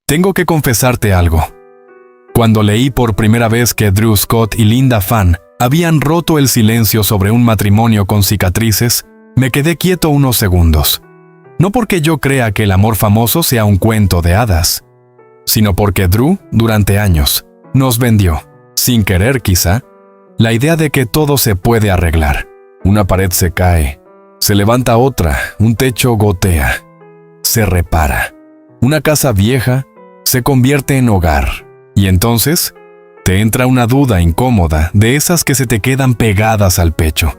Tengo que confesarte algo. Cuando leí por primera vez que Drew Scott y Linda Phan habían roto el silencio sobre un matrimonio con cicatrices, me quedé quieto unos segundos. No porque yo crea que el amor famoso sea un cuento de hadas, sino porque Drew, durante años, nos vendió, sin querer quizá, la idea de que todo se puede arreglar. Una pared se cae, se levanta otra, un techo gotea, se repara. Una casa vieja se convierte en hogar. Y entonces, te entra una duda incómoda de esas que se te quedan pegadas al pecho.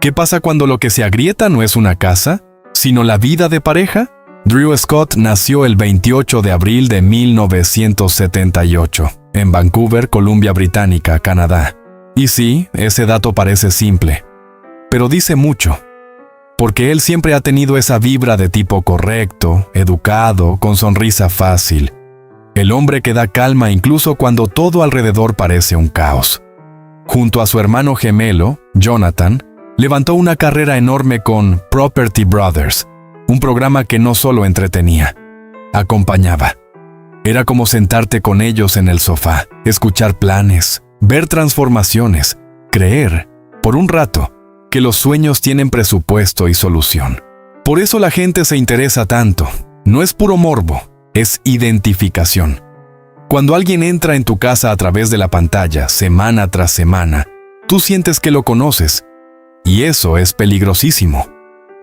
¿Qué pasa cuando lo que se agrieta no es una casa, sino la vida de pareja? Drew Scott nació el 28 de abril de 1978, en Vancouver, Columbia Británica, Canadá. Y sí, ese dato parece simple, pero dice mucho, porque él siempre ha tenido esa vibra de tipo correcto, educado, con sonrisa fácil. El hombre que da calma incluso cuando todo alrededor parece un caos. Junto a su hermano gemelo, Jonathan, levantó una carrera enorme con Property Brothers, un programa que no solo entretenía, acompañaba. Era como sentarte con ellos en el sofá, escuchar planes, ver transformaciones, creer, por un rato, que los sueños tienen presupuesto y solución. Por eso la gente se interesa tanto. No es puro morbo, es identificación. Cuando alguien entra en tu casa a través de la pantalla, semana tras semana, tú sientes que lo conoces. Y eso es peligrosísimo,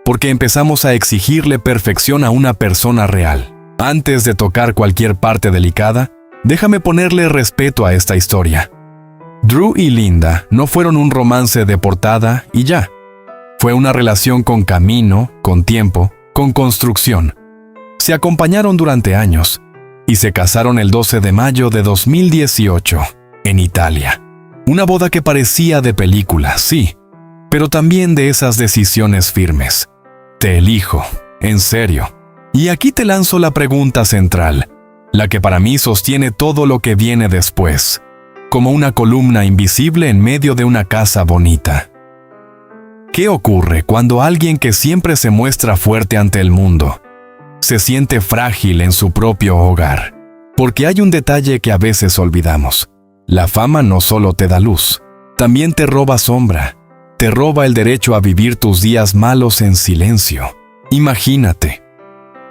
porque empezamos a exigirle perfección a una persona real. Antes de tocar cualquier parte delicada, déjame ponerle respeto a esta historia. Drew y Linda no fueron un romance de portada y ya. Fue una relación con camino, con tiempo, con construcción. Se acompañaron durante años y se casaron el 12 de mayo de 2018, en Italia. Una boda que parecía de película, sí, pero también de esas decisiones firmes. Te elijo, en serio. Y aquí te lanzo la pregunta central, la que para mí sostiene todo lo que viene después, como una columna invisible en medio de una casa bonita. ¿Qué ocurre cuando alguien que siempre se muestra fuerte ante el mundo se siente frágil en su propio hogar? Porque hay un detalle que a veces olvidamos. La fama no solo te da luz, también te roba sombra, te roba el derecho a vivir tus días malos en silencio. Imagínate,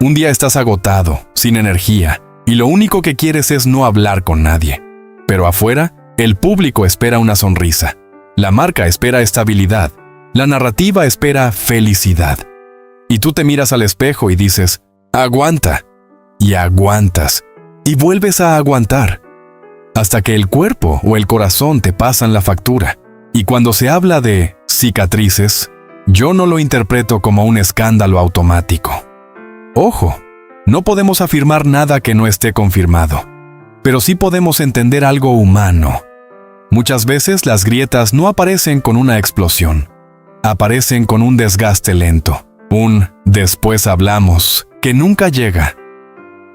un día estás agotado, sin energía, y lo único que quieres es no hablar con nadie. Pero afuera, el público espera una sonrisa, la marca espera estabilidad, la narrativa espera felicidad. Y tú te miras al espejo y dices, aguanta, y aguantas, y vuelves a aguantar, hasta que el cuerpo o el corazón te pasan la factura. Y cuando se habla de cicatrices, yo no lo interpreto como un escándalo automático. Ojo, no podemos afirmar nada que no esté confirmado, pero sí podemos entender algo humano. Muchas veces las grietas no aparecen con una explosión, aparecen con un desgaste lento, un después hablamos que nunca llega,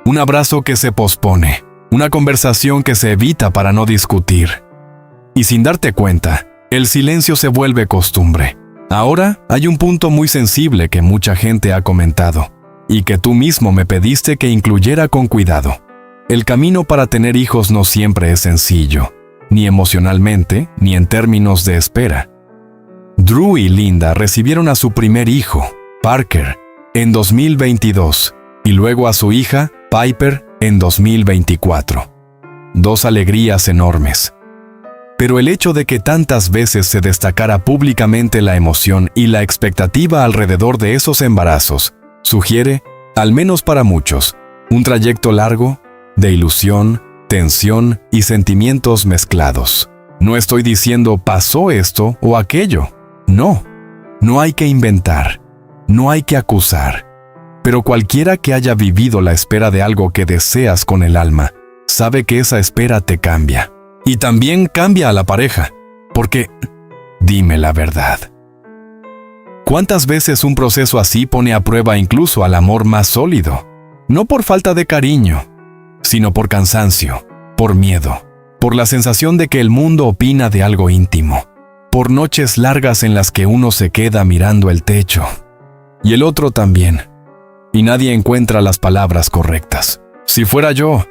un abrazo que se pospone, una conversación que se evita para no discutir. Y sin darte cuenta, el silencio se vuelve costumbre. Ahora hay un punto muy sensible que mucha gente ha comentado, y que tú mismo me pediste que incluyera con cuidado. El camino para tener hijos no siempre es sencillo, ni emocionalmente, ni en términos de espera. Drew y Linda recibieron a su primer hijo, Parker, en 2022, y luego a su hija, Piper, en 2024. Dos alegrías enormes. Pero el hecho de que tantas veces se destacara públicamente la emoción y la expectativa alrededor de esos embarazos, sugiere, al menos para muchos, un trayecto largo de ilusión, tensión y sentimientos mezclados. No estoy diciendo pasó esto o aquello. No, no hay que inventar, no hay que acusar. Pero cualquiera que haya vivido la espera de algo que deseas con el alma, sabe que esa espera te cambia. Y también cambia a la pareja, porque, dime la verdad, ¿cuántas veces un proceso así pone a prueba incluso al amor más sólido? No por falta de cariño, sino por cansancio, por miedo, por la sensación de que el mundo opina de algo íntimo, por noches largas en las que uno se queda mirando el techo, y el otro también, y nadie encuentra las palabras correctas. Si fuera yo,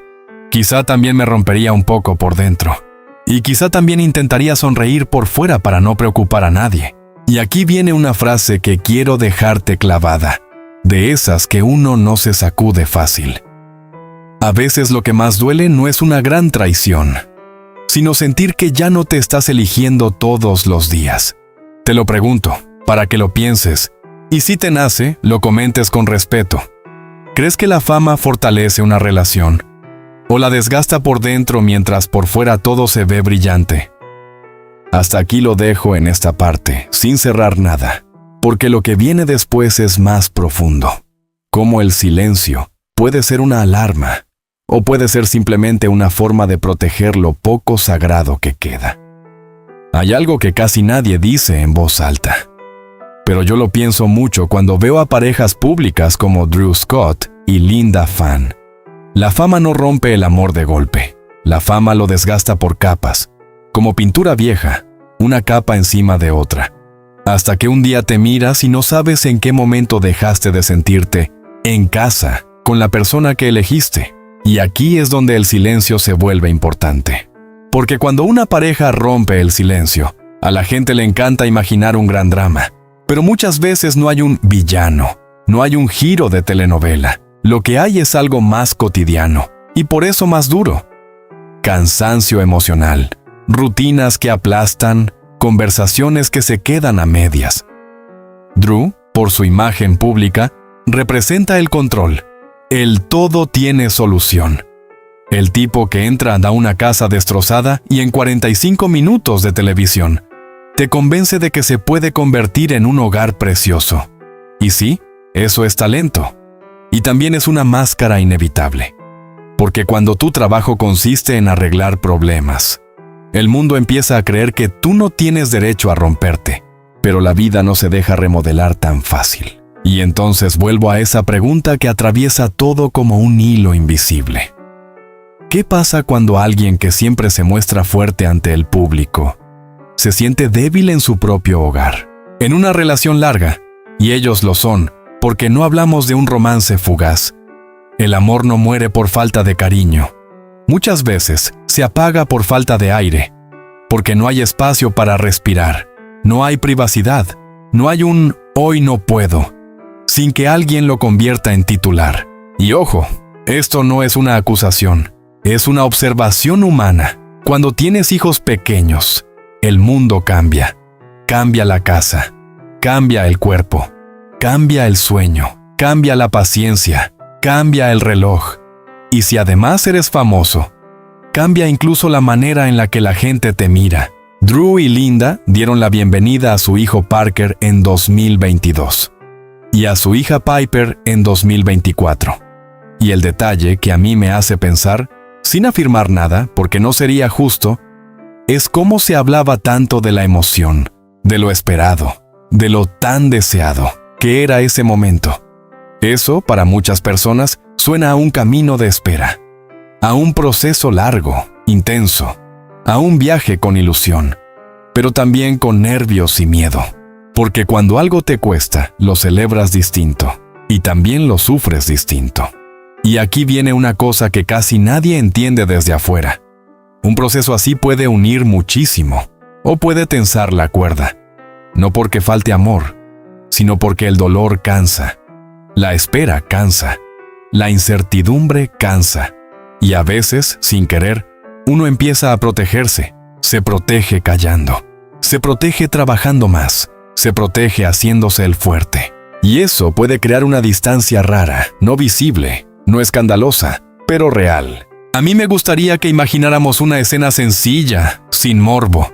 quizá también me rompería un poco por dentro. Y quizá también intentaría sonreír por fuera para no preocupar a nadie. Y aquí viene una frase que quiero dejarte clavada, de esas que uno no se sacude fácil. A veces lo que más duele no es una gran traición, sino sentir que ya no te estás eligiendo todos los días. Te lo pregunto, para que lo pienses, y si te nace, lo comentes con respeto. ¿Crees que la fama fortalece una relación? ¿O la desgasta por dentro mientras por fuera todo se ve brillante? Hasta aquí lo dejo en esta parte, sin cerrar nada, porque lo que viene después es más profundo. Cómo el silencio puede ser una alarma, o puede ser simplemente una forma de proteger lo poco sagrado que queda. Hay algo que casi nadie dice en voz alta, pero yo lo pienso mucho cuando veo a parejas públicas como Drew Scott y Linda Phan. La fama no rompe el amor de golpe. La fama lo desgasta por capas, como pintura vieja, una capa encima de otra, hasta que un día te miras y no sabes en qué momento dejaste de sentirte en casa con la persona que elegiste. Y aquí es donde el silencio se vuelve importante. Porque cuando una pareja rompe el silencio, a la gente le encanta imaginar un gran drama, pero muchas veces no hay un villano, no hay un giro de telenovela. Lo que hay es algo más cotidiano, y por eso más duro. Cansancio emocional, rutinas que aplastan, conversaciones que se quedan a medias. Drew, por su imagen pública, representa el control. El todo tiene solución. El tipo que entra a una casa destrozada y en 45 minutos de televisión te convence de que se puede convertir en un hogar precioso. Y sí, eso es talento. Y también es una máscara inevitable. Porque cuando tu trabajo consiste en arreglar problemas, el mundo empieza a creer que tú no tienes derecho a romperte, pero la vida no se deja remodelar tan fácil. Y entonces vuelvo a esa pregunta que atraviesa todo como un hilo invisible. ¿Qué pasa cuando alguien que siempre se muestra fuerte ante el público se siente débil en su propio hogar? En una relación larga, y ellos lo son, porque no hablamos de un romance fugaz. El amor no muere por falta de cariño. Muchas veces se apaga por falta de aire, porque no hay espacio para respirar, no hay privacidad, no hay un hoy no puedo, sin que alguien lo convierta en titular. Y ojo, esto no es una acusación, es una observación humana. Cuando tienes hijos pequeños, el mundo cambia. Cambia la casa, cambia el cuerpo, cambia el sueño, cambia la paciencia, cambia el reloj. Y si además eres famoso, cambia incluso la manera en la que la gente te mira. Drew y Linda dieron la bienvenida a su hijo Parker en 2022 y a su hija Piper en 2024. Y el detalle que a mí me hace pensar, sin afirmar nada porque no sería justo, es cómo se hablaba tanto de la emoción, de lo esperado, de lo tan deseado que era ese momento. Eso, para muchas personas, suena a un camino de espera, a un proceso largo, intenso, a un viaje con ilusión, pero también con nervios y miedo. Porque cuando algo te cuesta, lo celebras distinto y también lo sufres distinto. Y aquí viene una cosa que casi nadie entiende desde afuera. Un proceso así puede unir muchísimo o puede tensar la cuerda. No porque falte amor, sino porque el dolor cansa. La espera cansa. La incertidumbre cansa. Y a veces, sin querer, uno empieza a protegerse. Se protege callando. Se protege trabajando más. Se protege haciéndose el fuerte. Y eso puede crear una distancia rara, no visible, no escandalosa, pero real. A mí me gustaría que imagináramos una escena sencilla, sin morbo.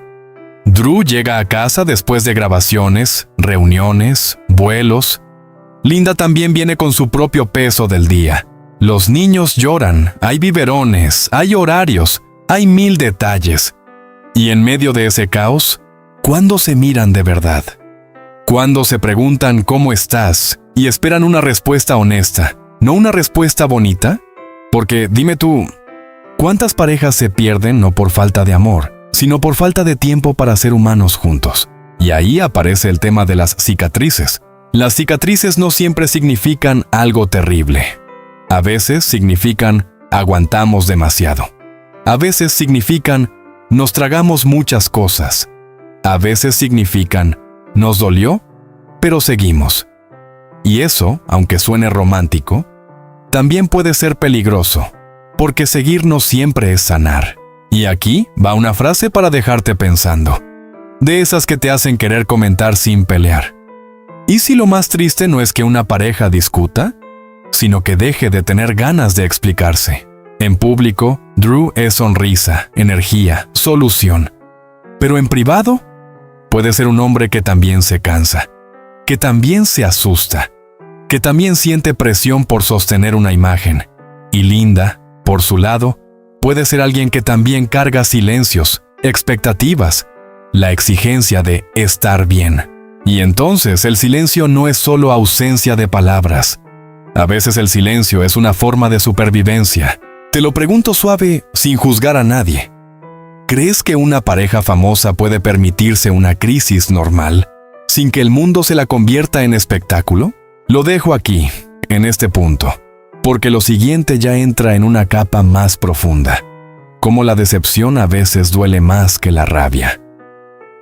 Drew llega a casa después de grabaciones, reuniones, vuelos. Linda también viene con su propio peso del día. Los niños lloran, hay biberones, hay horarios, hay 1000 detalles. Y en medio de ese caos, ¿cuándo se miran de verdad? ¿Cuándo se preguntan cómo estás y esperan una respuesta honesta, no una respuesta bonita? Porque dime tú, ¿cuántas parejas se pierden no por falta de amor, sino por falta de tiempo para ser humanos juntos? Y ahí aparece el tema de las cicatrices. Las cicatrices no siempre significan algo terrible. A veces significan aguantamos demasiado. A veces significan, nos tragamos muchas cosas. A veces significan, nos dolió, pero seguimos. Y eso, aunque suene romántico, también puede ser peligroso, porque seguir no siempre es sanar. Y aquí va una frase para dejarte pensando, de esas que te hacen querer comentar sin pelear. ¿Y si lo más triste no es que una pareja discuta, sino que deje de tener ganas de explicarse? En público, Drew es sonrisa, energía, solución. Pero en privado, puede ser un hombre que también se cansa, que también se asusta, que también siente presión por sostener una imagen. Y Linda, por su lado, puede ser alguien que también carga silencios, expectativas, la exigencia de estar bien. Y entonces el silencio no es solo ausencia de palabras. A veces el silencio es una forma de supervivencia. Te lo pregunto suave, sin juzgar a nadie. ¿Crees que una pareja famosa puede permitirse una crisis normal, sin que el mundo se la convierta en espectáculo? Lo dejo aquí, en este punto, porque lo siguiente ya entra en una capa más profunda. Cómo la decepción a veces duele más que la rabia.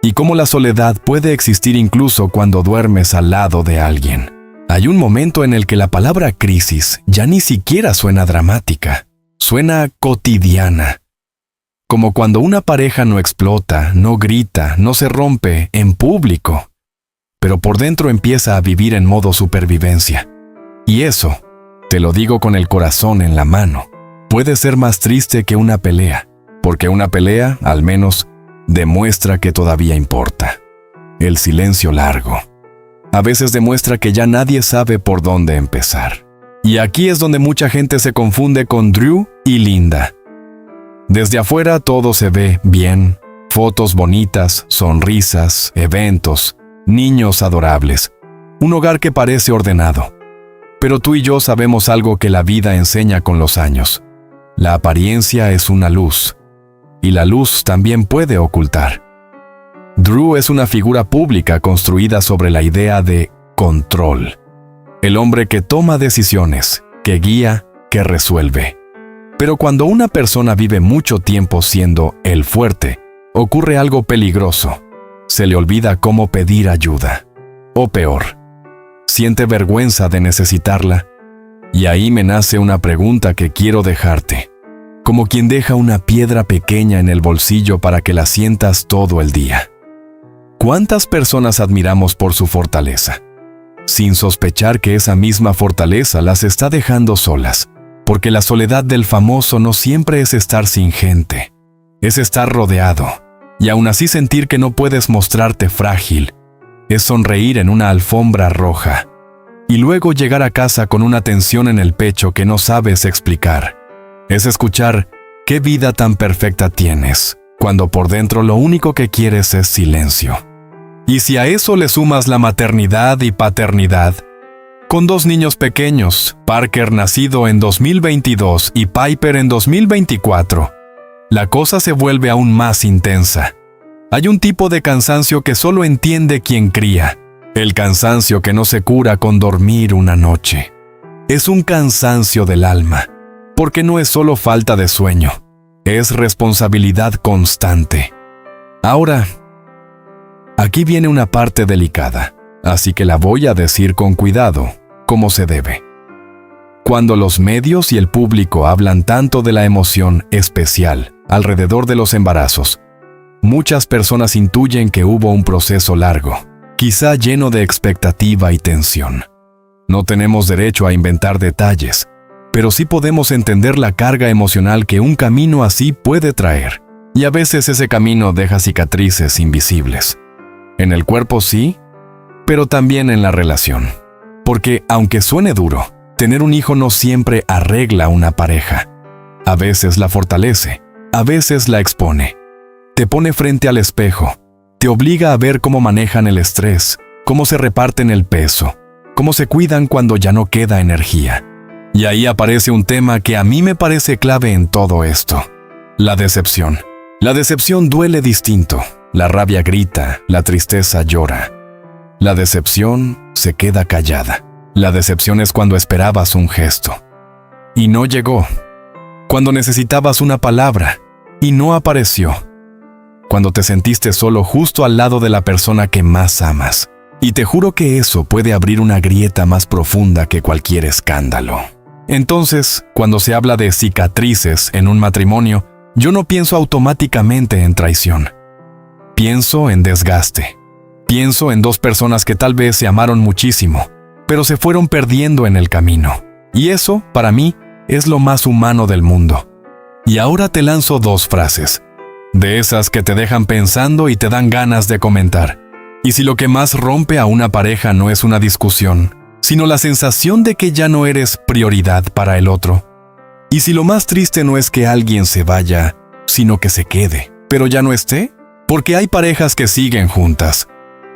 Y cómo la soledad puede existir incluso cuando duermes al lado de alguien. Hay un momento en el que la palabra crisis ya ni siquiera suena dramática, suena cotidiana. Como cuando una pareja no explota, no grita, no se rompe en público, pero por dentro empieza a vivir en modo supervivencia. Y eso, te lo digo con el corazón en la mano, puede ser más triste que una pelea, porque una pelea, al menos, demuestra que todavía importa. El silencio largo a veces demuestra que ya nadie sabe por dónde empezar. Y aquí es donde mucha gente se confunde con Drew y Linda. Desde afuera todo se ve bien, fotos bonitas, sonrisas, eventos, niños adorables, un hogar que parece ordenado. Pero tú y yo sabemos algo que la vida enseña con los años. La apariencia es una luz, y la luz también puede ocultar. Drew es una figura pública construida sobre la idea de control. El hombre que toma decisiones, que guía, que resuelve. Pero cuando una persona vive mucho tiempo siendo el fuerte, ocurre algo peligroso. Se le olvida cómo pedir ayuda. O peor, siente vergüenza de necesitarla. Y ahí me nace una pregunta que quiero dejarte. Como quien deja una piedra pequeña en el bolsillo para que la sientas todo el día. ¿Cuántas personas admiramos por su fortaleza? Sin sospechar que esa misma fortaleza las está dejando solas. Porque la soledad del famoso no siempre es estar sin gente. Es estar rodeado. Y aún así sentir que no puedes mostrarte frágil. Es sonreír en una alfombra roja. Y luego llegar a casa con una tensión en el pecho que no sabes explicar. Es escuchar, ¿qué vida tan perfecta tienes? Cuando por dentro lo único que quieres es silencio. Y si a eso le sumas la maternidad y paternidad, con 2 niños pequeños, Parker nacido en 2022 y Piper en 2024, la cosa se vuelve aún más intensa. Hay un tipo de cansancio que solo entiende quien cría, el cansancio que no se cura con dormir una noche. Es un cansancio del alma, porque no es solo falta de sueño, es responsabilidad constante. Ahora, aquí viene una parte delicada, así que la voy a decir con cuidado, como se debe. Cuando los medios y el público hablan tanto de la emoción especial alrededor de los embarazos, muchas personas intuyen que hubo un proceso largo, quizá lleno de expectativa y tensión. No tenemos derecho a inventar detalles, pero sí podemos entender la carga emocional que un camino así puede traer. Y a veces ese camino deja cicatrices invisibles. En el cuerpo sí, pero también en la relación. Porque aunque suene duro, tener un hijo no siempre arregla una pareja. A veces la fortalece, a veces la expone. Te pone frente al espejo, te obliga a ver cómo manejan el estrés, cómo se reparten el peso, cómo se cuidan cuando ya no queda energía. Y ahí aparece un tema que a mí me parece clave en todo esto: la decepción. La decepción duele distinto. La rabia grita, la tristeza llora. La decepción se queda callada. La decepción es cuando esperabas un gesto y no llegó. cuando necesitabas una palabra y no apareció, cuando te sentiste solo justo al lado de la persona que más amas. Y te juro que eso puede abrir una grieta más profunda que cualquier escándalo. Entonces, cuando se habla de cicatrices en un matrimonio, yo no pienso automáticamente en traición. Pienso en desgaste. Pienso en dos personas que tal vez se amaron muchísimo, pero se fueron perdiendo en el camino. Y eso, para mí, es lo más humano del mundo. Y ahora te lanzo dos frases, de esas que te dejan pensando y te dan ganas de comentar. Y si lo que más rompe a una pareja no es una discusión, sino la sensación de que ya no eres prioridad para el otro. Y si lo más triste no es que alguien se vaya, sino que se quede, pero ya no esté, porque hay parejas que siguen juntas,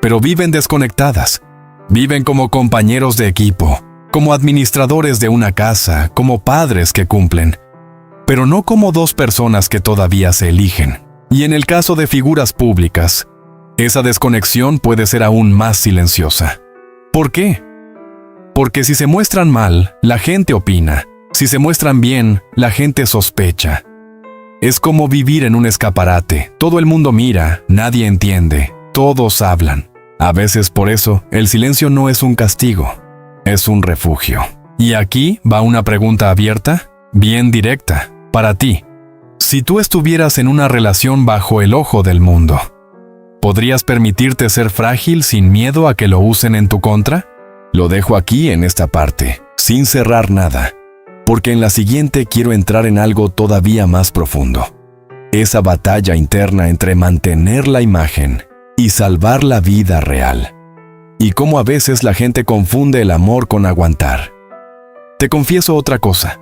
pero viven desconectadas. Viven como compañeros de equipo, como administradores de una casa, como padres que cumplen, pero no como dos personas que todavía se eligen. Y en el caso de figuras públicas, esa desconexión puede ser aún más silenciosa. ¿Por qué? Porque si se muestran mal, la gente opina. Si se muestran bien, la gente sospecha. Es como vivir en un escaparate. Todo el mundo mira, nadie entiende, todos hablan. A veces por eso, el silencio no es un castigo, es un refugio. Y aquí va una pregunta abierta, bien directa, para ti. Si tú estuvieras en una relación bajo el ojo del mundo, ¿podrías permitirte ser frágil sin miedo a que lo usen en tu contra? Lo dejo aquí en esta parte, sin cerrar nada, porque en la siguiente quiero entrar en algo todavía más profundo. Esa batalla interna entre mantener la imagen y salvar la vida real. Y cómo a veces la gente confunde el amor con aguantar. Te confieso otra cosa.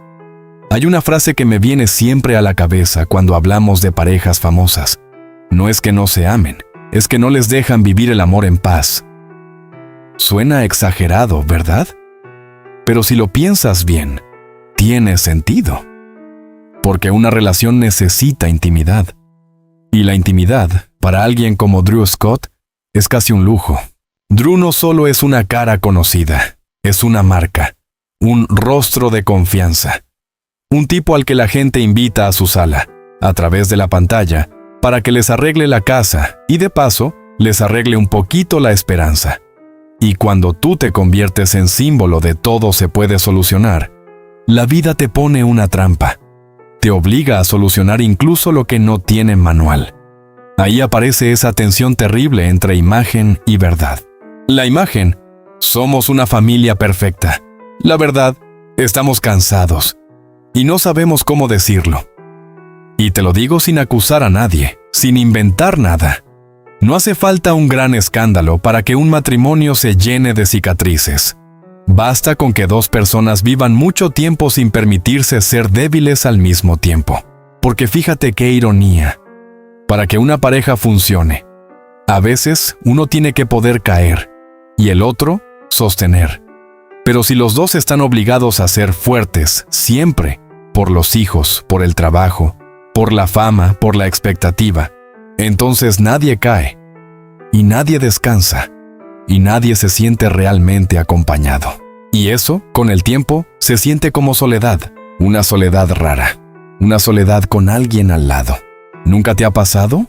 Hay una frase que me viene siempre a la cabeza cuando hablamos de parejas famosas. No es que no se amen, es que no les dejan vivir el amor en paz. Suena exagerado, ¿verdad? Pero si lo piensas bien, tiene sentido. Porque una relación necesita intimidad. Y la intimidad, para alguien como Drew Scott, es casi un lujo. Drew no solo es una cara conocida, es una marca, un rostro de confianza. Un tipo al que la gente invita a su sala, a través de la pantalla, para que les arregle la casa y de paso, les arregle un poquito la esperanza. Y cuando tú te conviertes en símbolo de todo se puede solucionar, la vida te pone una trampa. Te obliga a solucionar incluso lo que no tiene manual. Ahí aparece esa tensión terrible entre imagen y verdad. La imagen, somos una familia perfecta. La verdad, estamos cansados. Y no sabemos cómo decirlo. Y te lo digo sin acusar a nadie, sin inventar nada. No hace falta un gran escándalo para que un matrimonio se llene de cicatrices. Basta con que dos personas vivan mucho tiempo sin permitirse ser débiles al mismo tiempo. Porque fíjate qué ironía. Para que una pareja funcione, a veces uno tiene que poder caer y el otro sostener. Pero si los dos están obligados a ser fuertes siempre, por los hijos, por el trabajo, por la fama, por la expectativa, entonces nadie cae, y nadie descansa, y nadie se siente realmente acompañado. Y eso, con el tiempo, se siente como soledad, una soledad rara, una soledad con alguien al lado. ¿Nunca te ha pasado?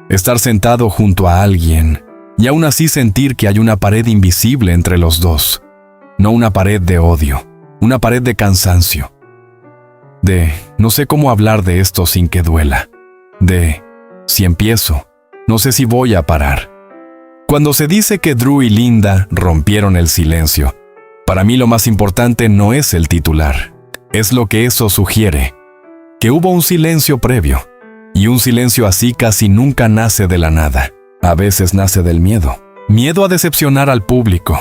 Estar sentado junto a alguien, y aún así sentir que hay una pared invisible entre los dos. No una pared de odio, una pared de cansancio. De, no sé cómo hablar de esto sin que duela. De, si empiezo, no sé si voy a parar. Cuando se dice que Drew y Linda rompieron el silencio, para mí lo más importante no es el titular, es lo que eso sugiere, que hubo un silencio previo, y un silencio así casi nunca nace de la nada, a veces nace del miedo. Miedo a decepcionar al público,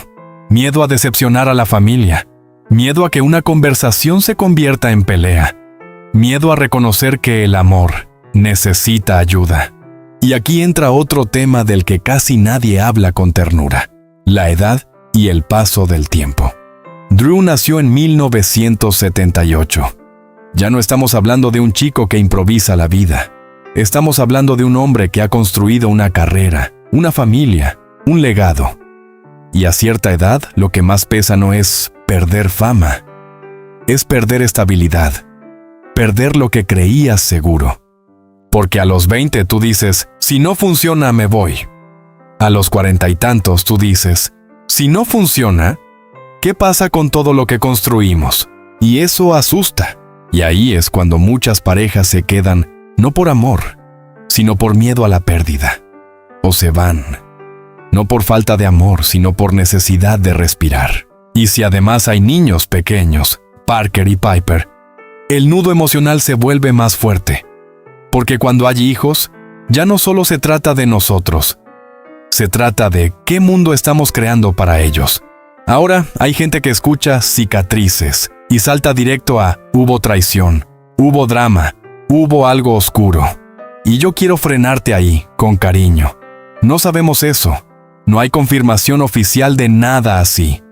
miedo a decepcionar a la familia, miedo a que una conversación se convierta en pelea, miedo a reconocer que el amor necesita ayuda. Y aquí entra otro tema del que casi nadie habla con ternura, la edad y el paso del tiempo. Drew nació en 1978. Ya no estamos hablando de un chico que improvisa la vida. Estamos hablando de un hombre que ha construido una carrera, una familia, un legado. Y a cierta edad, lo que más pesa no es perder fama, es perder estabilidad. perder lo que creías seguro. Porque a los 20 tú dices, si no funciona, me voy. A los 40 y tantos tú dices, si no funciona, ¿qué pasa con todo lo que construimos? Y eso asusta. Y ahí es cuando muchas parejas se quedan, no por amor, sino por miedo a la pérdida. O se van, no por falta de amor, sino por necesidad de respirar. Y si además hay niños pequeños, Parker y Piper, el nudo emocional se vuelve más fuerte. Porque cuando hay hijos, ya no solo se trata de nosotros, se trata de qué mundo estamos creando para ellos. Ahora hay gente que escucha cicatrices y salta directo a hubo traición, hubo drama, hubo algo oscuro. Y yo quiero frenarte ahí, con cariño. No sabemos eso. No hay confirmación oficial de nada así.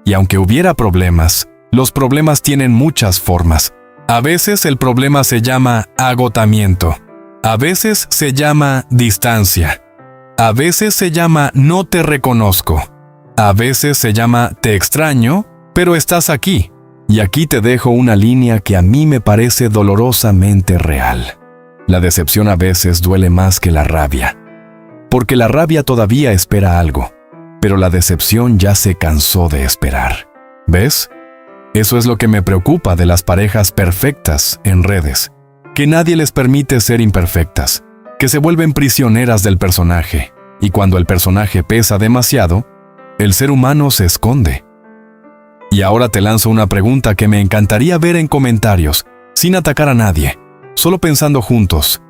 Y aunque hubiera problemas, los problemas tienen muchas formas. A veces el problema se llama agotamiento. A veces se llama distancia. A veces se llama no te reconozco. A veces se llama te extraño, pero estás aquí. Y aquí te dejo una línea que a mí me parece dolorosamente real. La decepción a veces duele más que la rabia. Porque la rabia todavía espera algo, pero la decepción ya se cansó de esperar. ¿Ves? Eso es lo que me preocupa de las parejas perfectas en redes. Que nadie les permite ser imperfectas, que se vuelven prisioneras del personaje, y cuando el personaje pesa demasiado, el ser humano se esconde. Y ahora te lanzo una pregunta que me encantaría ver en comentarios, sin atacar a nadie, solo pensando juntos.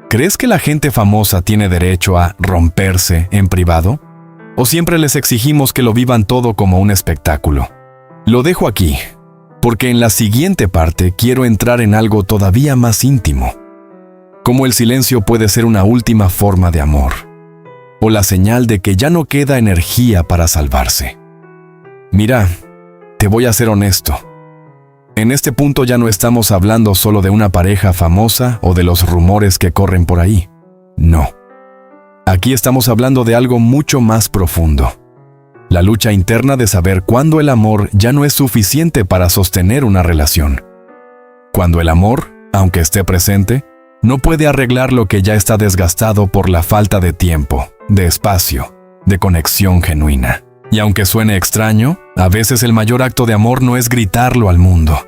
¿Crees que la gente famosa tiene derecho a romperse en privado? ¿O siempre les exigimos que lo vivan todo como un espectáculo? Lo dejo aquí, porque en la siguiente parte quiero entrar en algo todavía más íntimo. Cómo el silencio puede ser una última forma de amor, o la señal de que ya no queda energía para salvarse. Mira, te voy a ser honesto. En este punto ya no estamos hablando solo de una pareja famosa o de los rumores que corren por ahí. No. Aquí estamos hablando de algo mucho más profundo. La lucha interna de saber cuándo el amor ya no es suficiente para sostener una relación. Cuando el amor, aunque esté presente, no puede arreglar lo que ya está desgastado por la falta de tiempo, de espacio, de conexión genuina. Y aunque suene extraño, a veces el mayor acto de amor no es gritarlo al mundo.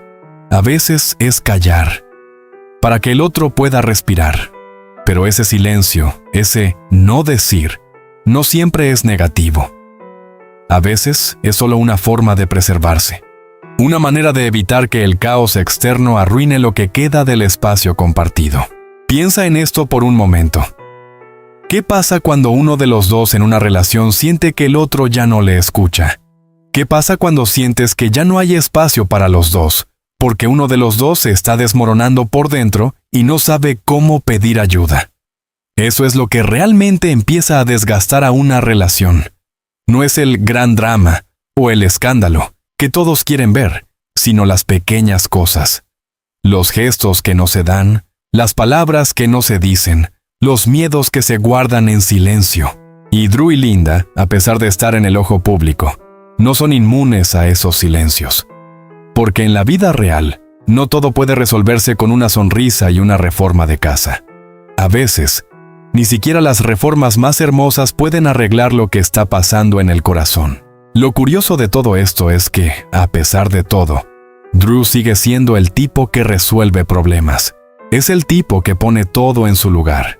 A veces es callar, para que el otro pueda respirar. Pero ese silencio, ese no decir, no siempre es negativo. A veces es solo una forma de preservarse. Una manera de evitar que el caos externo arruine lo que queda del espacio compartido. Piensa en esto por un momento. ¿Qué pasa cuando uno de los dos en una relación siente que el otro ya no le escucha? ¿Qué pasa cuando sientes que ya no hay espacio para los dos, porque uno de los dos se está desmoronando por dentro y no sabe cómo pedir ayuda? Eso es lo que realmente empieza a desgastar a una relación. No es el gran drama o el escándalo que todos quieren ver, sino las pequeñas cosas. Los gestos que no se dan, las palabras que no se dicen, los miedos que se guardan en silencio. Y Drew y Linda, a pesar de estar en el ojo público, no son inmunes a esos silencios. Porque en la vida real, no todo puede resolverse con una sonrisa y una reforma de casa. A veces, ni siquiera las reformas más hermosas pueden arreglar lo que está pasando en el corazón. Lo curioso de todo esto es que, a pesar de todo, Drew sigue siendo el tipo que resuelve problemas. Es el tipo que pone todo en su lugar.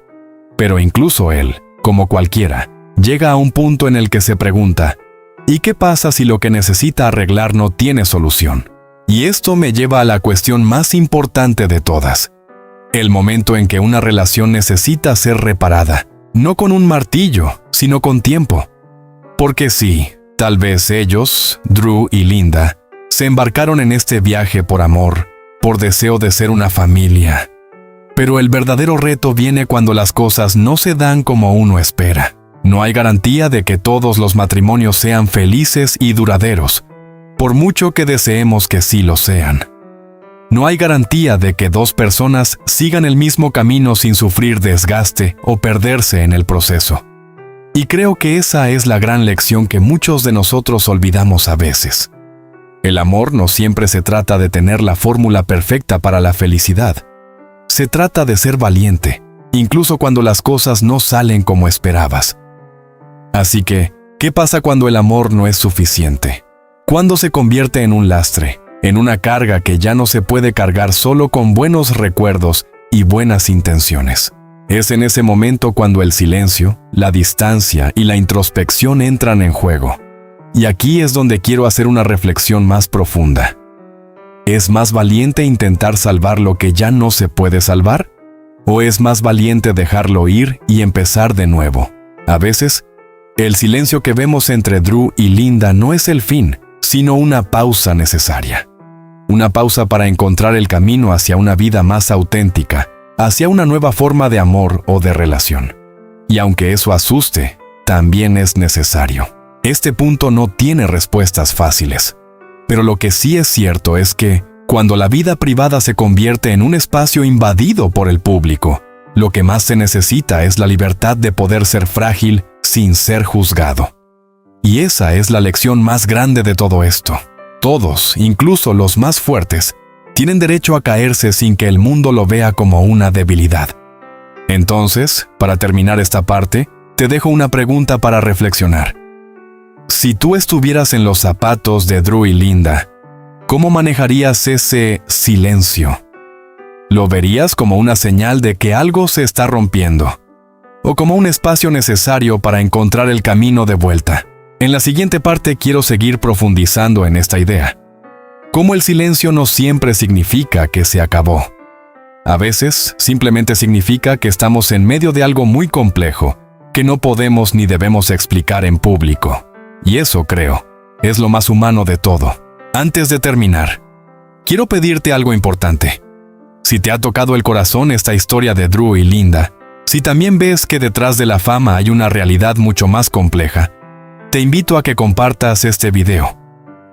Pero incluso él, como cualquiera, llega a un punto en el que se pregunta, ¿y qué pasa si lo que necesita arreglar no tiene solución? Y esto me lleva a la cuestión más importante de todas. El momento en que una relación necesita ser reparada, no con un martillo, sino con tiempo. Porque sí, tal vez ellos, Drew y Linda, se embarcaron en este viaje por amor, por deseo de ser una familia. Pero el verdadero reto viene cuando las cosas no se dan como uno espera. No hay garantía de que todos los matrimonios sean felices y duraderos, por mucho que deseemos que sí lo sean. No hay garantía de que dos personas sigan el mismo camino sin sufrir desgaste o perderse en el proceso. Y creo que esa es la gran lección que muchos de nosotros olvidamos a veces. El amor no siempre se trata de tener la fórmula perfecta para la felicidad. Se trata de ser valiente, incluso cuando las cosas no salen como esperabas. Así que, ¿qué pasa cuando el amor no es suficiente? Cuando se convierte en un lastre, en una carga que ya no se puede cargar solo con buenos recuerdos y buenas intenciones. Es en ese momento cuando el silencio, la distancia y la introspección entran en juego. Y aquí es donde quiero hacer una reflexión más profunda. ¿Es más valiente intentar salvar lo que ya no se puede salvar? ¿O es más valiente dejarlo ir y empezar de nuevo? A veces, el silencio que vemos entre Drew y Linda no es el fin, sino una pausa necesaria. Una pausa para encontrar el camino hacia una vida más auténtica, hacia una nueva forma de amor o de relación. Y aunque eso asuste, también es necesario. Este punto no tiene respuestas fáciles. Pero lo que sí es cierto es que, cuando la vida privada se convierte en un espacio invadido por el público, lo que más se necesita es la libertad de poder ser frágil sin ser juzgado. Y esa es la lección más grande de todo esto. Todos, incluso los más fuertes, tienen derecho a caerse sin que el mundo lo vea como una debilidad. Entonces, para terminar esta parte, te dejo una pregunta para reflexionar. Si tú estuvieras en los zapatos de Drew y Linda, ¿cómo manejarías ese silencio? ¿Lo verías como una señal de que algo se está rompiendo? ¿O como un espacio necesario para encontrar el camino de vuelta? En la siguiente parte quiero seguir profundizando en esta idea. Cómo el silencio no siempre significa que se acabó. A veces, simplemente significa que estamos en medio de algo muy complejo, que no podemos ni debemos explicar en público. Y eso, creo, es lo más humano de todo. Antes de terminar, quiero pedirte algo importante. Si te ha tocado el corazón esta historia de Drew y Linda, si también ves que detrás de la fama hay una realidad mucho más compleja, te invito a que compartas este video,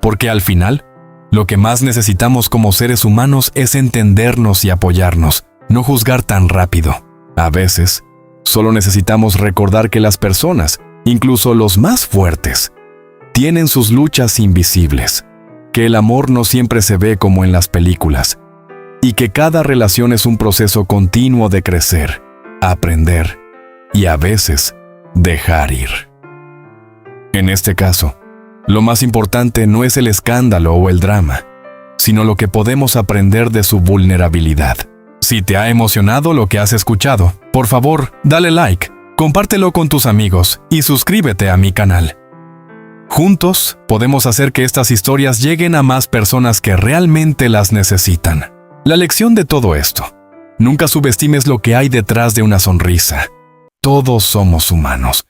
porque al final, lo que más necesitamos como seres humanos es entendernos y apoyarnos, no juzgar tan rápido. A veces, solo necesitamos recordar que las personas, incluso los más fuertes, tienen sus luchas invisibles, que el amor no siempre se ve como en las películas, y que cada relación es un proceso continuo de crecer, aprender y a veces dejar ir. En este caso, lo más importante no es el escándalo o el drama, sino lo que podemos aprender de su vulnerabilidad. Si te ha emocionado lo que has escuchado, por favor, dale like, compártelo con tus amigos y suscríbete a mi canal. Juntos, podemos hacer que estas historias lleguen a más personas que realmente las necesitan. La lección de todo esto: nunca subestimes lo que hay detrás de una sonrisa. Todos somos humanos.